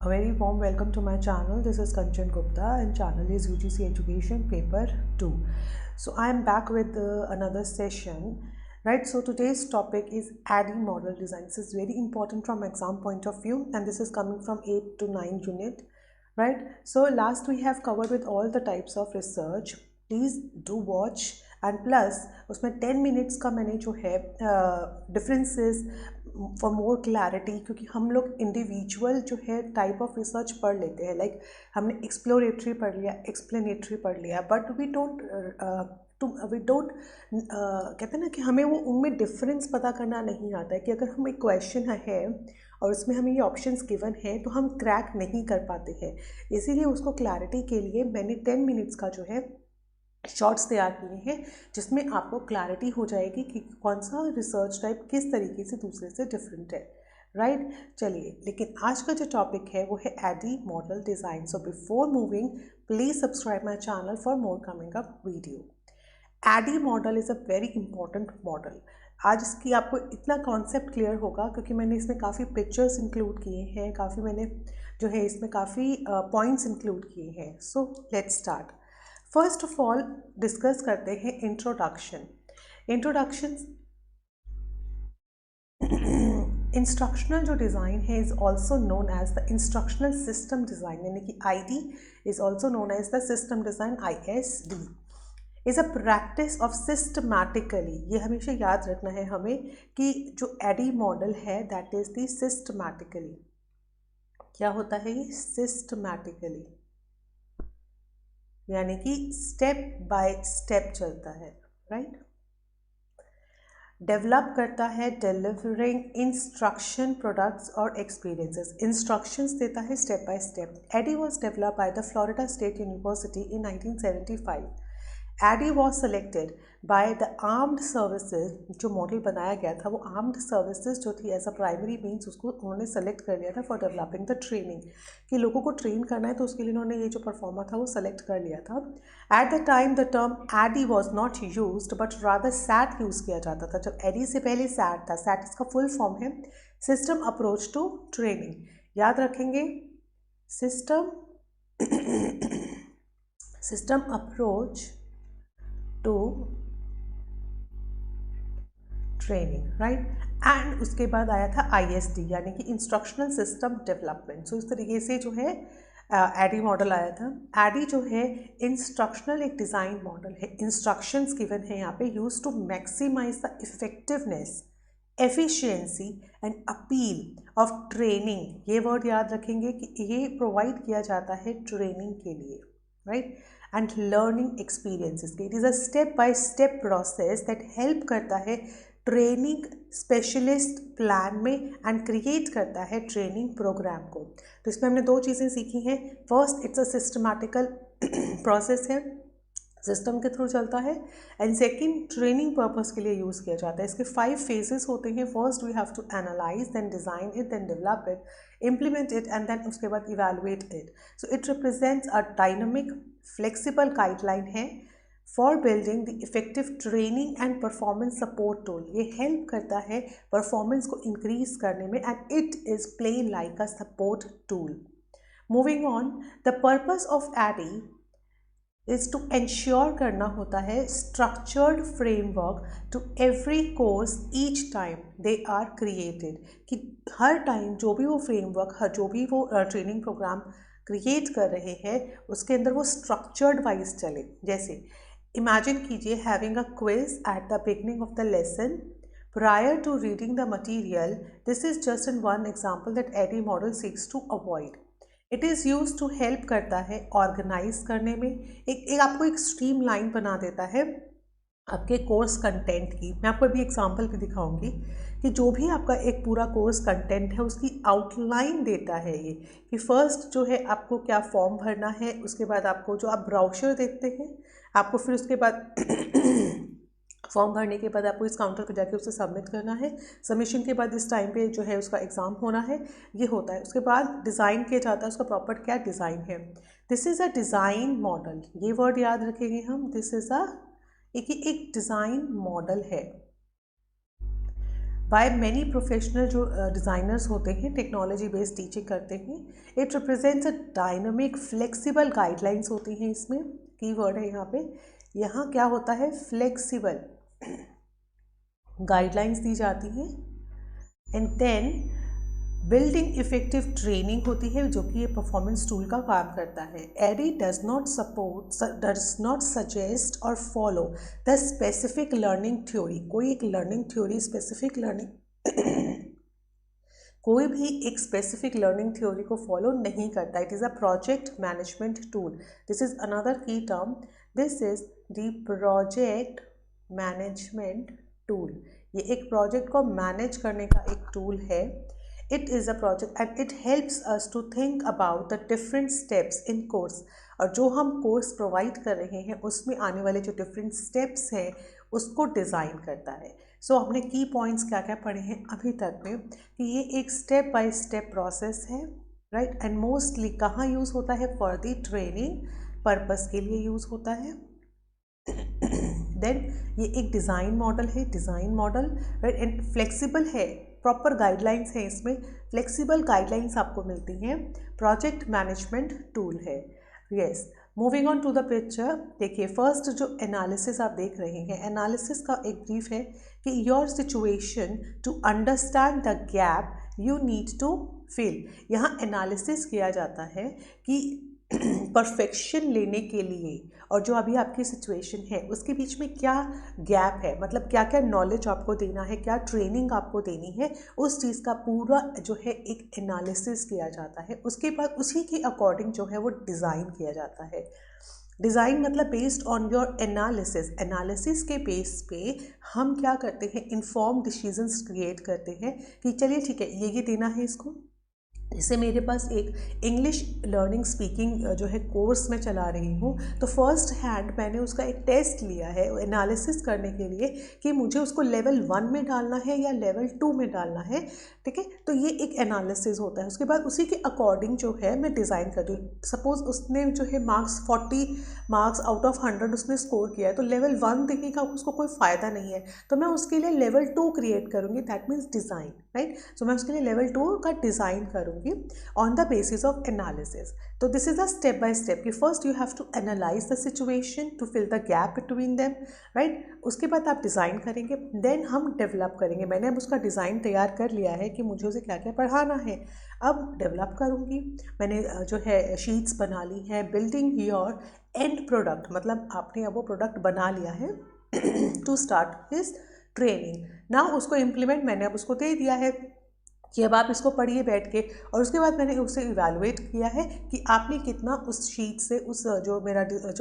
A very warm welcome to my channel. This is Kanchan Gupta and channel is UGC Education Paper 2. So I am back with another session, right? So today's topic is ADDIE model design. This is very important from exam point of view and this is coming from 8 to 9 unit, right? So last we have covered with all the types of research. Please do watch and plus उसमें 10 minutes का मैंने जो है differences for more clarity, क्योंकि हम लोग individual जो है टाइप ऑफ रिसर्च पढ़ लेते हैं, लाइक हमने एक्सप्लोरेटरी पढ़ लिया, एक्सप्लेनेटरी पढ़ लिया, बट वी डोंट कहते हैं ना कि हमें वो उनमें डिफरेंस पता करना नहीं आता है कि अगर हम एक क्वेश्चन है और उसमें हमें ये ऑप्शंस गिवन है तो हम क्रैक नहीं कर पाते हैं। इसीलिए उसको क्लैरिटी के लिए मैंने 10 मिनट्स का जो है शॉर्ट्स तैयार किए हैं जिसमें आपको क्लैरिटी हो जाएगी कि कौन सा रिसर्च टाइप किस तरीके से दूसरे से डिफरेंट है, राइट? चलिए, लेकिन आज का जो टॉपिक है वो है ADDIE model design. So before moving please subscribe my channel for more coming up video. ADDIE model is a very important model. आज इसकी आपको इतना कॉन्सेप्ट क्लियर होगा क्योंकि मैंने इसमें काफ़ी पिक्चर्स इंक्लूड किए हैं, काफ़ी मैंने जो है इसमें काफ़ी पॉइंट्स इंक्लूड किए हैं। So let's start. First of all discuss करते हैं इंट्रोडक्शन। इंस्ट्रक्शनल जो डिज़ाइन है is also known as the instructional system design, यानी कि ID is also known as the system design, ISD is a practice of systematically. ये हमेशा याद रखना है हमें कि जो ADDIE मॉडल है दैट इज़ द सिस्टमैटिकली। क्या होता है ये? सिस्टमैटिकली, यानी कि स्टेप बाय स्टेप चलता है, राइट? डेवलप करता है डिलीवरिंग इंस्ट्रक्शन प्रोडक्ट्स और एक्सपीरियंसेस, इंस्ट्रक्शंस देता है step by step. ADDIE was develop by the Florida state university in 1975। ADDIE was selected by the armed services. जो मॉडल बनाया गया था वो आर्म्ड सर्विसेज जो थी एज अ प्राइमरी मीन्स, उसको उन्होंने सेलेक्ट कर लिया था फॉर डेवलपिंग द ट्रेनिंग, कि लोगों को ट्रेन करना है तो उसके लिए उन्होंने ये जो परफॉर्मर था वो सेलेक्ट कर लिया था। At the time the term ADDIE was not used but rather SAT use किया जाता था। जब ADDIE से पहले SAT था। SAT इसका फुल फॉर्म है सिस्टम अप्रोच टू ट्रेनिंग। याद रखेंगे, system approach to training, right? And उसके बाद आया था ISD यानी कि इंस्ट्रक्शनल सिस्टम डेवलपमेंट। सो इस तरीके से जो है ADDIE मॉडल आया था। ADDIE जो है इंस्ट्रक्शनल एक डिज़ाइन मॉडल है, इंस्ट्रक्शंस गिवन है यहाँ पे, use to maximize the effectiveness, efficiency and appeal of training. ये वर्ड याद रखेंगे कि ये प्रोवाइड किया जाता है ट्रेनिंग के लिए, राइट? एंड लर्निंग एक्सपीरियंसेस के। It is a step by step process that help करता है ट्रेनिंग स्पेशलिस्ट प्लान में एंड क्रिएट करता है ट्रेनिंग प्रोग्राम को। तो इसमें हमने दो चीज़ें सीखी हैं। First, it's a systematical process है, सिस्टम के थ्रू चलता है, एंड सेकंड ट्रेनिंग पर्पस के लिए यूज़ किया जाता है। इसके 5 फेजेस होते हैं। First we have to analyse, then design it, then develop it, implement it and then उसके बाद evaluate it. So it represents a dynamic flexible guideline है for building the effective training and performance support tool. ये help करता है performance को increase करने में and it is plain like a support tool. Moving on, the purpose of ADDIE is to ensure करना होता है structured framework to every course each time they are created, कि हर टाइम जो भी वो फ्रेमवर्क, हर जो भी वो ट्रेनिंग प्रोग्राम क्रिएट कर रहे हैं उसके अंदर वो स्ट्रक्चर्ड वाइज चले। जैसे इमेजिन कीजिए having a quiz at the beginning of the lesson prior to reading the material. This is just in one example that ADDIE model seeks to avoid. It is use to help करता है organise करने में, एक आपको एक stream line बना देता है आपके कोर्स कंटेंट की। मैं आपको अभी एग्जांपल भी दिखाऊंगी कि जो भी आपका एक पूरा कोर्स कंटेंट है उसकी आउटलाइन देता है ये, कि फर्स्ट जो है आपको क्या फॉर्म भरना है, उसके बाद आपको जो आप ब्राउचर देखते हैं आपको, फिर उसके बाद फॉर्म भरने के बाद आपको इस काउंटर पर जाके उसे सबमिट करना है, सबमिशन के बाद इस टाइम पे जो है उसका एग्ज़ाम होना है, ये होता है। उसके बाद डिज़ाइन किया जाता है, उसका प्रॉपर क्या डिज़ाइन है। This is a design model, ये वर्ड याद रखेंगे हम। दिस इज़ अ एक डिज़ाइन मॉडल है। बाय मैनी प्रोफेशनल जो डिज़ाइनर्स होते हैं, टेक्नोलॉजी बेस्ड टीचिंग करते हैं। It represents a dynamic flexible guidelines होती हैं इसमें, की वर्ड है यहाँ पे। यहाँ क्या होता है, फ्लेक्सिबल गाइडलाइंस दी जाती हैं। And then building effective training होती है, जो कि ये परफॉर्मेंस टूल का काम करता है। एडी डज नॉट सजेस्ट और follow the specific learning theory. कोई एक लर्निंग थ्योरी, स्पेसिफिक लर्निंग कोई भी एक स्पेसिफिक लर्निंग थ्योरी को फॉलो नहीं करता। It is a project management tool. This is another key term, this is the project management tool. ये एक प्रोजेक्ट को मैनेज करने का एक टूल है। It is a project and it helps us to think about the different steps in course. और जो हम कोर्स प्रोवाइड कर रहे हैं उसमें आने वाले जो डिफरेंट स्टेप्स हैं उसको डिज़ाइन करता है। सो हमने की पॉइंट्स क्या क्या पढ़े हैं अभी तक में, कि ये एक स्टेप बाय स्टेप प्रोसेस है, राइट। एंड मोस्टली कहाँ यूज़ होता है, फॉर द ट्रेनिंग पर्पस के लिए यूज़ होता है। देन ये एक डिज़ाइन मॉडल है, design model, right, and flexible है, प्रॉपर गाइडलाइंस है इसमें, फ्लेक्सिबल गाइडलाइंस आपको मिलती हैं। प्रोजेक्ट मैनेजमेंट टूल है। Yes, moving on to the picture. देखिए फर्स्ट जो एनालिसिस आप देख रहे हैं, एनालिसिस का एक ब्रीफ है कि your situation to understand the gap you need to fill. यहाँ एनालिसिस किया जाता है कि परफेक्शन लेने के लिए और जो अभी आपकी सिचुएशन है उसके बीच में क्या गैप है, मतलब क्या क्या नॉलेज आपको देना है, क्या ट्रेनिंग आपको देनी है, उस चीज़ का पूरा जो है एक एनालिसिस किया जाता है। उसके बाद उसी के अकॉर्डिंग जो है वो डिज़ाइन किया जाता है। डिज़ाइन मतलब based on your analysis. Analysis के बेस पे हम क्या करते हैं, इन्फॉर्म डिसीजंस क्रिएट करते हैं कि चलिए ठीक है ये देना है इसको। जैसे मेरे पास एक इंग्लिश लर्निंग स्पीकिंग जो है कोर्स में चला रही हूँ, तो फर्स्ट हैंड मैंने उसका एक टेस्ट लिया है एनालिसिस करने के लिए कि मुझे उसको लेवल 1 में डालना है या लेवल 2 में डालना है, ठीक है। तो ये एक एनालिसिस होता है। उसके बाद उसी के अकॉर्डिंग जो है मैं डिज़ाइन करती हूँ। सपोज़ उसने जो है 40 मार्क्स आउट ऑफ 100 उसने स्कोर किया है, तो लेवल 1 देने का उसको कोई फ़ायदा नहीं है, तो मैं उसके लिए लेवल 2 क्रिएट करूँगी, दैट मीन्स डिज़ाइन, राइट। सो मैं उसके लिए लेवल 2 का डिज़ाइन करूँगी on the basis of analysis. तो this is a step by step कि first you have to analyze the situation to fill the gap between them, right। उसके बाद आप डिज़ाइन करेंगे, then हम डेवलप करेंगे। मैंने अब उसका डिज़ाइन तैयार कर लिया है कि मुझे उसे क्या क्या पढ़ाना है, अब डेवलप करूँगी। मैंने जो है शीट्स बना ली हैं। बिल्डिंग योर एंड प्रोडक्ट, मतलब आपने अब वो प्रोडक्ट बना लिया है टू स्टार्ट हिज ट्रेनिंग। ना उसको इम्प्लीमेंट मैंने अब उसको दे दिया है कि अब आप इसको पढ़िए बैठ के, और उसके बाद मैंने उसे इवैल्यूएट किया है कि आपने कितना उस शीट से, उस जो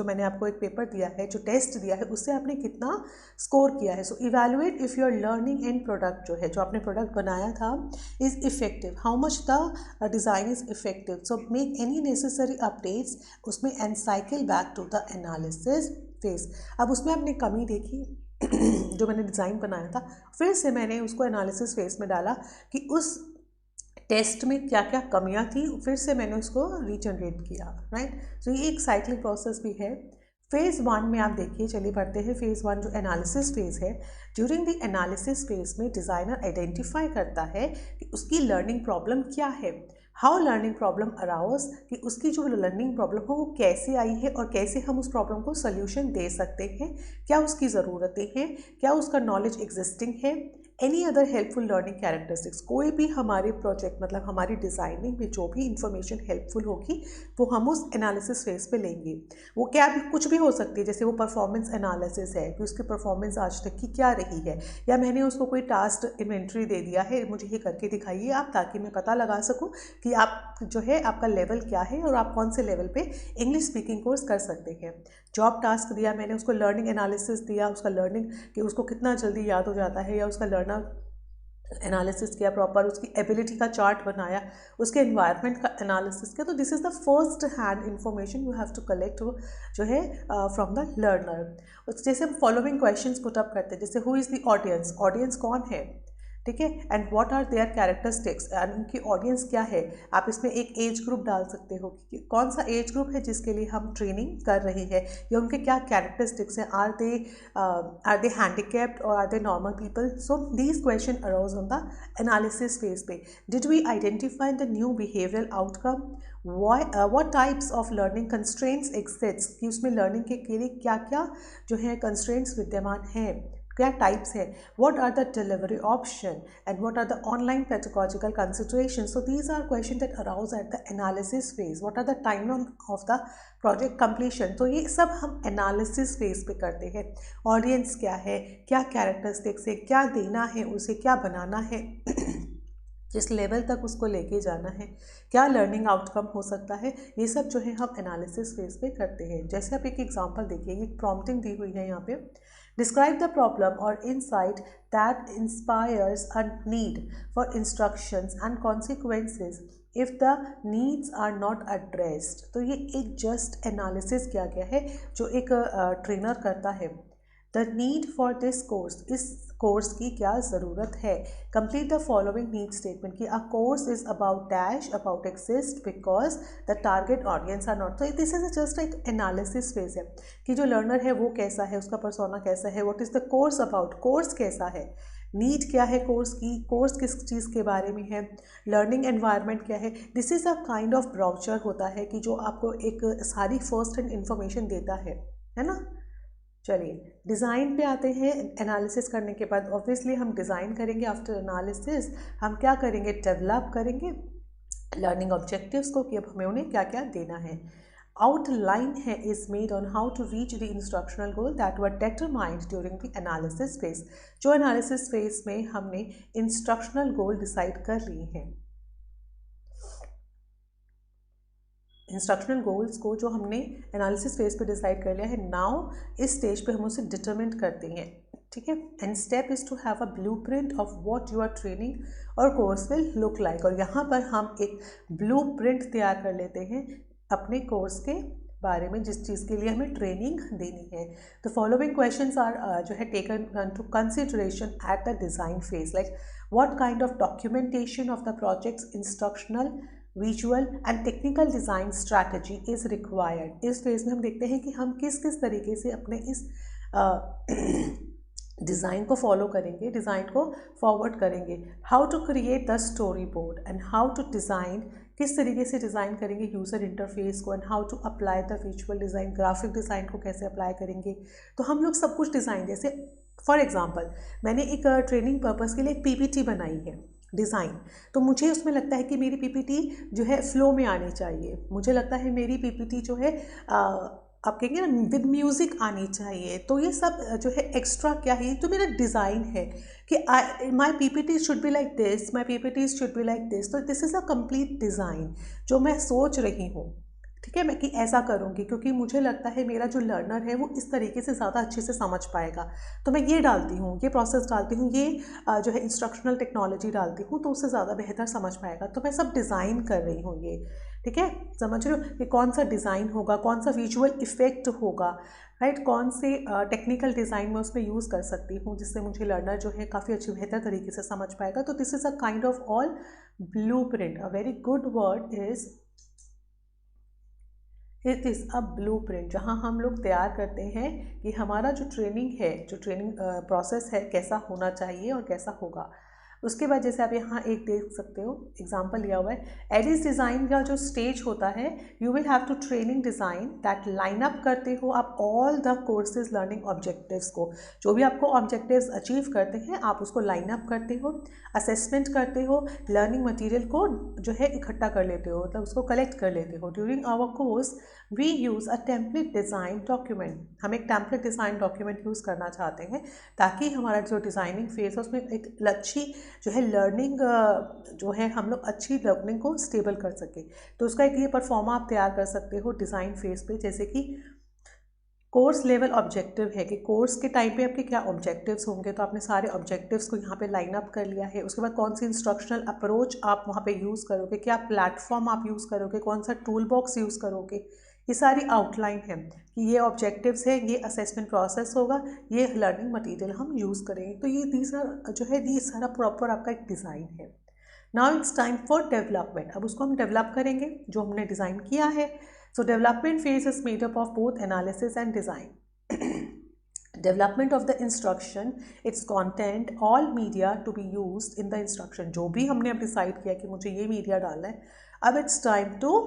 मैंने आपको एक पेपर दिया है, जो टेस्ट दिया है, उससे आपने कितना स्कोर किया है। So evaluate if your learning end product जो है, जो आपने प्रोडक्ट बनाया था, is effective, how much the design is effective. So make any necessary updates उसमें and cycle back to the analysis phase. अब उसमें आपने कमी देखी जो मैंने डिज़ाइन बनाया था, फिर से मैंने उसको एनालिसिस फेज में डाला कि उस टेस्ट में क्या क्या कमियां थी, फिर से मैंने उसको रीजनरेट किया, राइट। तो ये एक साइक्लिक प्रोसेस भी है। फेज़ 1 में आप देखिए, चलिए पढ़ते हैं। फेज़ 1 जो एनालिसिस फेज़ है, ड्यूरिंग द एनालिसिस फेज़ में डिज़ाइनर आइडेंटिफाई करता है कि उसकी लर्निंग प्रॉब्लम क्या है, हाउ लर्निंग प्रॉब्लम अराउज, कि उसकी जो लर्निंग प्रॉब्लम हो वो कैसे आई है और कैसे हम उस प्रॉब्लम को सोल्यूशन दे सकते हैं, क्या उसकी ज़रूरतें हैं, क्या उसका नॉलेज एग्जिस्टिंग है, any other helpful learning characteristics. कोई भी हमारे प्रोजेक्ट मतलब हमारी डिज़ाइनिंग में जो भी इंफॉर्मेशन हेल्पफुल होगी वो हम उस एनालिसिस फेज पे लेंगे। वो क्या भी कुछ भी हो सकती है, जैसे वो परफॉर्मेंस एनालिसिस है कि उसकी परफॉर्मेंस आज तक की क्या रही है, या मैंने उसको कोई टास्क इन्वेंट्री दे दिया है, मुझे ये करके दिखाइए आप, ताकि मैं पता लगा सकूं कि आप जो है आपका लेवल क्या है और आप कौन से लेवल पे इंग्लिश स्पीकिंग कोर्स कर सकते हैं। जॉब टास्क दिया मैंने, उसको लर्निंग एनालिसिस दिया, उसका लर्निंग कि उसको कितना जल्दी याद हो जाता है, या उसका लर्नर एनालिसिस किया प्रॉपर, उसकी एबिलिटी का चार्ट बनाया, उसके एनवायरनमेंट का एनालिसिस किया। तो this is the first hand information you have to collect जो है फ्रॉम द लर्नर। जैसे हम फॉलोइंग क्वेश्चंस पुट अप करते हैं, जैसे who is the audience, audience कौन है, ठीक है। And what are their characteristics, उनकी ऑडियंस क्या है। आप इसमें एक एज ग्रुप डाल सकते हो कि कौन सा एज ग्रुप है जिसके लिए हम ट्रेनिंग कर रहे हैं, या उनके क्या कैरेक्टरिस्टिक्स हैं, आर दे हैंडीकैप्ड और are they normal people. So these question arouse on the analysis phase पे। Did we identify the new behavioural outcome, what types of learning constraints exists, कि उसमें लर्निंग के लिए क्या क्या जो है कंस्ट्रेंट्स विद्यमान हैं, क्या टाइप्स है, what are the delivery option and what are the online pedagogical considerations. So these are questions that arouse at the analysis phase. What are the timeline of the project completion. तो ये सब हम analysis phase पे करते हैं। Audience क्या है, क्या कैरेक्टरिस्टिक्स है, क्या देना है उसे, क्या बनाना है जिस लेवल तक उसको लेके जाना है, क्या लर्निंग आउटकम हो सकता है, ये सब जो है हम एनालिसिस फेज पे करते हैं। जैसे आप एक एग्जांपल देखिए, एक प्रॉम्प्टिंग दी हुई है यहाँ पे, डिस्क्राइब द प्रॉब्लम और insight that inspires a need for instructions and consequences if the needs are not addressed. तो ये एक जस्ट एनालिसिस किया गया है जो एक ट्रेनर करता है। The need for this course, इस कोर्स की क्या ज़रूरत है। Complete the following need statement कि a course is about dash about exist because the target audience are not. तो दिस इज जस्ट एक एनालिसिस फेज है कि जो लर्नर है वो कैसा है, उसका पर्सोना कैसा है, what is the course about, course कैसा है, नीड क्या है कोर्स की, कोर्स किस चीज़ के बारे में है, लर्निंग एनवायरनमेंट क्या है। This is a kind of brochure होता है कि जो आपको एक सारी फर्स्ट हैंड इंफॉर्मेशन देता है ना। चलिए डिज़ाइन पे आते हैं। एनालिसिस करने के बाद ऑब्वियसली हम डिज़ाइन करेंगे। आफ्टर एनालिसिस हम क्या करेंगे, डेवलप करेंगे लर्निंग ऑब्जेक्टिव्स को कि अब हमें उन्हें क्या क्या देना है। आउटलाइन है is made on how to reach the instructional goal that were determined during the analysis phase. जो एनालिसिस फेज में हमने इंस्ट्रक्शनल गोल डिसाइड कर लिए हैं, इंस्ट्रक्शनल गोल्स को जो हमने एनालिसिस फेज पे डिसाइड कर लिया है, नाउ इस स्टेज पे हम उसे डिटरमिन करते हैं। ठीक है। And step is to have a blueprint of what your training और कोर्स विल लुक लाइक। और यहाँ पर हम एक ब्लूप्रिंट तैयार कर लेते हैं अपने कोर्स के बारे में, जिस चीज़ के लिए हमें ट्रेनिंग देनी है। तो फॉलोइंग क्वेश्चंस आर जो है taken to consideration at the design phase, like what kind of documentation of the projects instructional visual and technical design strategy is required. इस फेज़ में हम देखते हैं कि हम किस किस तरीके से अपने इस डिज़ाइन को फॉलो करेंगे, डिज़ाइन को फॉरवर्ड करेंगे। How to create the story board and how to design, किस तरीके से डिज़ाइन करेंगे यूज़र इंटरफेस को, and how to apply the visual design, graphic design को कैसे अप्लाई करेंगे। तो हम लोग सब कुछ डिज़ाइन, जैसे फॉर एग्जांपल मैंने एक ट्रेनिंग पर्पस के लिए एक पीपीटी बनाई है डिज़ाइन, तो मुझे उसमें लगता है कि मेरी पीपीटी जो है फ्लो में आनी चाहिए। मुझे लगता है मेरी पीपीटी जो है आप कहेंगे ना विद म्यूज़िक आनी चाहिए। तो ये सब जो है एक्स्ट्रा क्या है, तो मेरा डिज़ाइन है कि my PPT should be like this, my PPT should be like this. तो this is a complete design जो मैं सोच रही हूँ। ठीक है, मैं कि ऐसा करूँगी क्योंकि मुझे लगता है मेरा जो लर्नर है वो इस तरीके से ज़्यादा अच्छे से समझ पाएगा। तो मैं ये डालती हूँ, ये प्रोसेस डालती हूँ, ये जो है इंस्ट्रक्शनल टेक्नोलॉजी डालती हूँ, तो उससे ज़्यादा बेहतर समझ पाएगा। तो मैं सब डिज़ाइन कर रही हूँ ये। ठीक है, समझ रहे हो कि कौन सा डिज़ाइन होगा, कौन सा विजुअल इफेक्ट होगा, राइट, कौन से टेक्निकल डिज़ाइन मैं उसमें यूज़ कर सकती हूँ जिससे मुझे लर्नर जो है काफ़ी अच्छी बेहतर तरीके से समझ पाएगा। तो this is a kind of all blueprint. A very good word is it is a blueprint, जहाँ हम लोग तैयार करते हैं कि हमारा जो ट्रेनिंग है, जो ट्रेनिंग प्रोसेस है कैसा होना चाहिए और कैसा होगा। उसके बाद जैसे आप यहाँ एक देख सकते हो एग्जांपल लिया हुआ है, एडिस डिज़ाइन का जो स्टेज होता है, you will have to training design that line up करते हो आप all the courses learning objectives को। जो भी आपको ऑब्जेक्टिव्स अचीव करते हैं आप उसको लाइन अप करते हो, असेसमेंट करते हो, लर्निंग मटेरियल को जो है इकट्ठा कर लेते हो, मतलब उसको कलेक्ट कर लेते हो। During our course we use a template design document. हम एक टेम्पलेट डिज़ाइन डॉक्यूमेंट यूज़ करना चाहते हैं ताकि हमारा जो डिज़ाइनिंग फेज है उसमें एक अच्छी जो है लर्निंग जो है हम लोग अच्छी लर्निंग को स्टेबल कर सके। तो उसका एक ये परफॉर्मा आप तैयार कर सकते हो डिज़ाइन फेज पे, जैसे कि कोर्स लेवल ऑब्जेक्टिव है कि कोर्स के टाइम पे आपके क्या ऑब्जेक्टिव्स होंगे। तो आपने सारे ऑब्जेक्टिव्स को यहाँ पे लाइन अप कर लिया है। उसके बाद कौन सी इंस्ट्रक्शनल अप्रोच आप वहाँ पे यूज़ करोगे, क्या प्लेटफॉर्म आप यूज़ करोगे, कौन सा टूल बॉक्स यूज़ करोगे, ये सारी आउटलाइन है कि ये ऑब्जेक्टिव्स है, ये असेसमेंट प्रोसेस होगा, ये लर्निंग मटेरियल हम यूज़ करेंगे। तो ये जो है ये सारा प्रॉपर आपका एक डिज़ाइन है। Now it's time for development. अब उसको हम डेवलप करेंगे जो हमने डिज़ाइन किया है। So development phase is made up of both analysis and design. Development of the instruction, its content, all media to be used in the instruction. जो भी हमने अब डिसाइड किया कि मुझे ये मीडिया डालना है, अब इट्स टाइम टू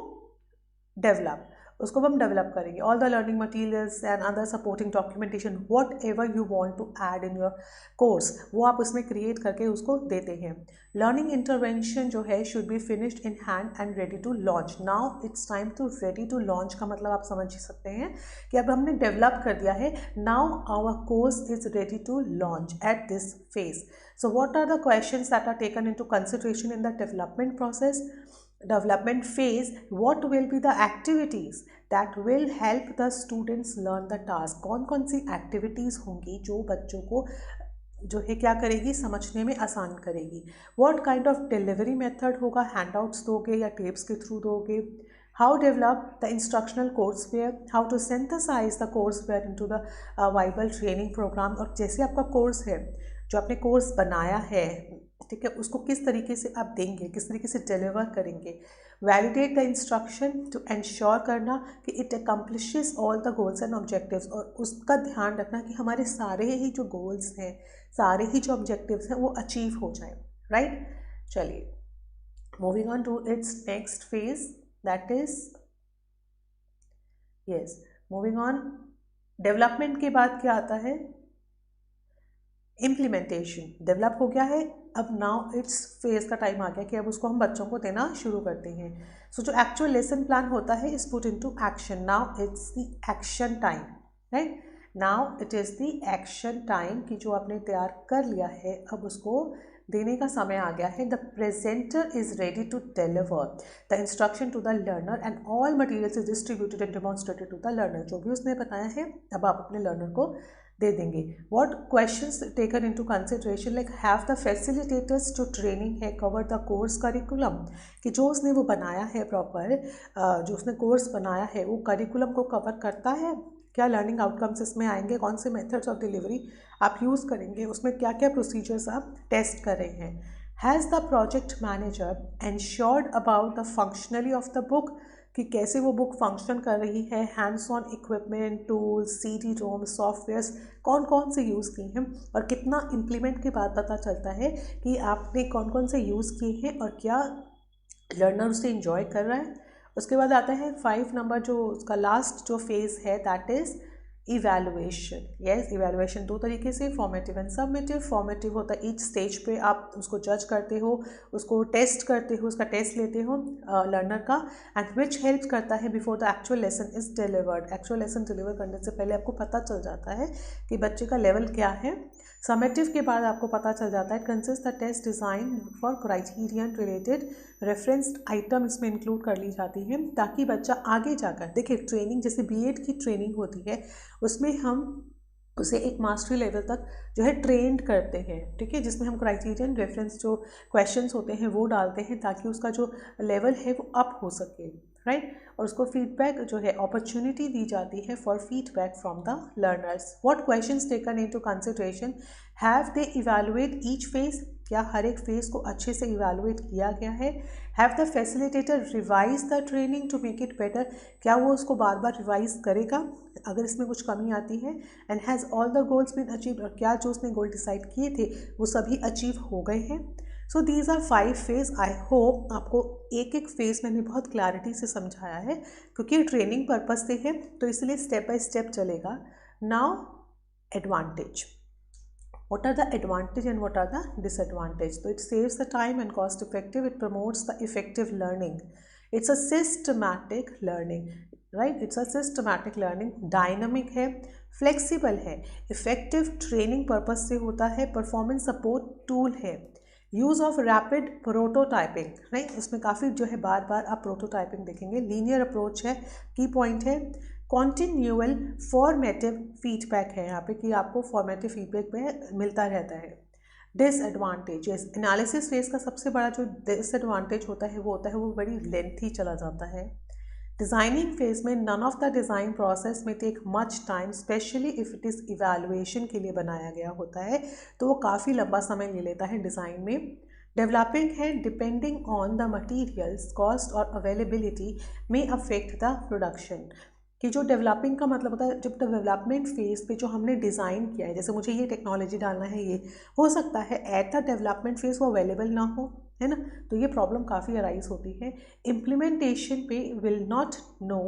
डेवलप, उसको हम डेवलप करेंगे। All the learning materials and other supporting documentation whatever you want to add in your course, वो आप उसमें क्रिएट करके उसको देते हैं। लर्निंग इंटरवेंशन जो है should be finished in hand and ready to launch. Now it's time to ready to launch का मतलब आप समझ ही सकते हैं कि अब हमने डेवलप कर दिया है। Now our course is ready to launch at this phase. So what are the questions that are taken into consideration in the development process, development phase? What will be the activities that will help the students learn the task? कौन कौन सी activities होंगी जो बच्चों को जो है क्या करेगी, समझने में आसान करेगी? What kind of delivery method होगा, handouts दोगे या tapes के थ्रू दोगे? How develop the instructional courseware? How to synthesize the courseware into the viable training program? और जैसे आपका कोर्स है, जो आपने कोर्स बनाया है, ठीक है, उसको किस तरीके से आप देंगे, किस तरीके से डिलीवर करेंगे। Validate the instruction to ensure करना कि it accomplishes all the goals and objectives, और उसका ध्यान रखना कि हमारे सारे ही जो गोल्स हैं, सारे ही जो ऑब्जेक्टिव्स हैं वो अचीव हो जाए, राइट। चलिए, moving on to its next phase, that is yes, moving on. Development के बाद क्या आता है? इम्प्लीमेंटेशन। डेवलप हो गया है, अब नाउ इट्स फेज का टाइम आ गया कि अब उसको हम बच्चों को देना शुरू करते हैं। सो जो एक्चुअल लेसन प्लान होता है is put into action. Now it's the action time, right. Now it is the action time कि जो आपने तैयार कर लिया है अब उसको देने का समय आ गया है। The presenter is ready to deliver the instruction to the learner and all materials is distributed and demonstrated to the learner. जो भी उसने बताया है अब आप अपने लर्नर को दे देंगे। What questions taken into consideration, like have the facilitators जो ट्रेनिंग है कवर द कोर्स करिकुलम, कि जो उसने वो बनाया है प्रॉपर, जो उसने कोर्स बनाया है वो करिकुलम को कवर करता है क्या? लर्निंग आउटकम्स इसमें आएंगे, कौन से मेथड्स ऑफ डिलीवरी आप यूज़ करेंगे, उसमें क्या क्या प्रोसीजर्स आप टेस्ट कर रहे हैं। Has the project manager ensured about the functionally of the book, कि कैसे वो बुक फंक्शन कर रही है। Hands on equipment, tools, CD-ROM, softwares कौन कौन से यूज़ किए हैं, और कितना इम्प्लीमेंट के बाद पता चलता है कि आपने कौन कौन से यूज़ किए हैं और क्या लर्नर उसे इंजॉय कर रहा है। उसके बाद आता है 5 नंबर, जो उसका लास्ट जो फेज़ है, that is evaluation. Yes, evaluation दो तरीके से, फॉर्मेटिव एंड सबमिटिव। फॉर्मेटिव होता है ईच स्टेज पे आप उसको जज करते हो, उसको टेस्ट करते हो, उसका टेस्ट लेते हो लर्नर का, एंड विच हेल्प करता है before the actual lesson is delivered. Actual lesson deliver करने से पहले आपको पता चल जाता है कि बच्चे का लेवल क्या है। समेटिव के बाद आपको पता चल जाता है consist the test design for criterion related referenced item इसमें इंक्लूड कर ली जाती है, ताकि बच्चा आगे जाकर, देखिए ट्रेनिंग जैसे B.Ed की ट्रेनिंग होती है उसमें हम उसे एक मास्टरी लेवल तक जो है ट्रेंड करते हैं, ठीक है, जिसमें हम क्राइटेरियन रेफरेंस जो क्वेश्चंस होते हैं वो डालते हैं ताकि उसका जो लेवल है वो अप हो सके, राइट। और उसको फीडबैक जो है अपॉर्चुनिटी दी जाती है for feedback from the learners. What questions taken into consideration, have they evaluate each phase, क्या हर एक फेज को अच्छे से इवैल्यूएट किया गया है। Have the facilitator revise the training to make it better, क्या वो उसको बार बार रिवाइज करेगा अगर इसमें कुछ कमी आती है। And has all the goals been achieved, और क्या जो उसने गोल डिसाइड किए थे वो सभी अचीव हो गए हैं। So these are 5 phase. I hope आपको एक एक फेज मैंने बहुत क्लैरिटी से समझाया है, क्योंकि ट्रेनिंग पर्पज से है तो इसलिए स्टेप बाय स्टेप चलेगा। Now advantage, what are the advantage and what are the disadvantage? So it saves the time and cost effective, it promotes the effective learning, it's a systematic learning, right? It's a systematic learning, dynamic है, flexible है, effective training purpose से होता है, performance support tool है, use of rapid prototyping, right, इसमें काफ़ी जो है बार बार आप प्रोटोटाइपिंग देखेंगे। लीनियर अप्रोच है, की पॉइंट है। कॉन्टिन्यूअल फॉर्मेटिव फीडबैक है यहाँ पे कि आपको फॉर्मेटिव फीडबैक पे मिलता रहता है। डिसएडवांटेजेस, एनालिसिस फेज का सबसे बड़ा जो डिसएडवांटेज होता है वो बड़ी लेंथी चला जाता है। डिज़ाइनिंग फेज में none of the design process में take much time, specially if it is evaluation के लिए बनाया गया होता है तो वो काफ़ी लंबा समय ले लेता है डिज़ाइन में। डेवलपिंग है depending on the materials cost और अवेलेबिलिटी में अफेक्ट द प्रोडक्शन। कि जो डेवलपिंग का मतलब होता है, जब डेवलपमेंट फेज पे जो हमने डिज़ाइन किया है, जैसे मुझे ये टेक्नोलॉजी डालना है, ये हो सकता है एट द डेवलपमेंट फेज वो अवेलेबल ना हो, है ना, तो ये प्रॉब्लम काफ़ी अराइज होती है। इम्प्लीमेंटेशन पे will not know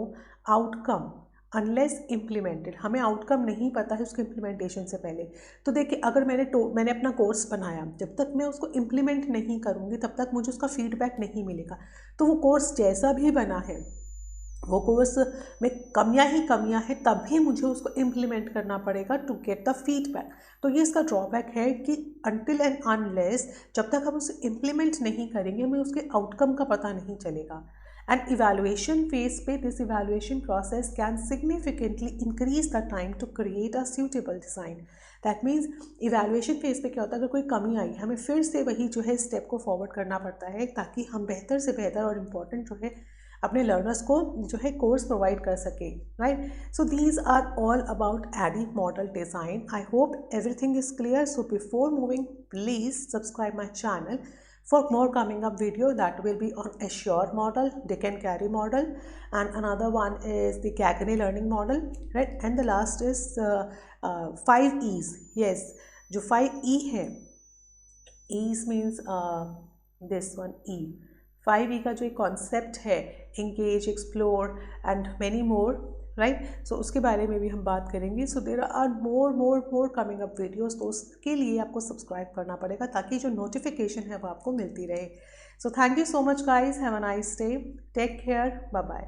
outcome unless implemented, हमें आउटकम नहीं पता है उसके इम्प्लीमेंटेशन से पहले। तो देखिए, अगर मैंने अपना कोर्स बनाया, जब तक मैं उसको इम्प्लीमेंट नहीं करूँगी तब तक मुझे उसका फीडबैक नहीं मिलेगा। तो वो कोर्स जैसा भी बना है, वो कोर्स में कमियां ही कमियां हैं, तभी मुझे उसको इम्प्लीमेंट करना पड़ेगा टू गेट द फीडबैक। तो ये इसका ड्रॉबैक है कि अनटिल एंड अनलेस, जब तक हम उसे इम्प्लीमेंट नहीं करेंगे, हमें उसके आउटकम का पता नहीं चलेगा। एंड इवैल्यूएशन फेज पे this evaluation process can significantly increase the time to create a suitable design. That means evaluation phase पे क्या होता है, अगर कोई कमी आई, हमें फिर से वही जो है स्टेप को फॉरवर्ड करना पड़ता है, ताकि हम बेहतर से बेहतर और इम्पॉर्टेंट जो है अपने लर्नर्स को जो है कोर्स प्रोवाइड कर सके, right. So these are all about ADDIE model design. I hope everything is clear. So before moving, please subscribe my channel for more coming up video that will be on Azure model, Dick and Carey model, and another one is the Kaggle learning model, right? And the last is 5 E's. Yes, जो 5 E है, E's means this one E. 5 E का जो एक concept है, engage, explore and many more, right. So उसके बारे में भी हम बात करेंगे। So there are more coming up videos, तो उसके लिए आपको सब्सक्राइब करना पड़ेगा ताकि जो नोटिफिकेशन है वो आपको मिलती रहे। So thank you so much guys, have a nice day, take care, bye bye.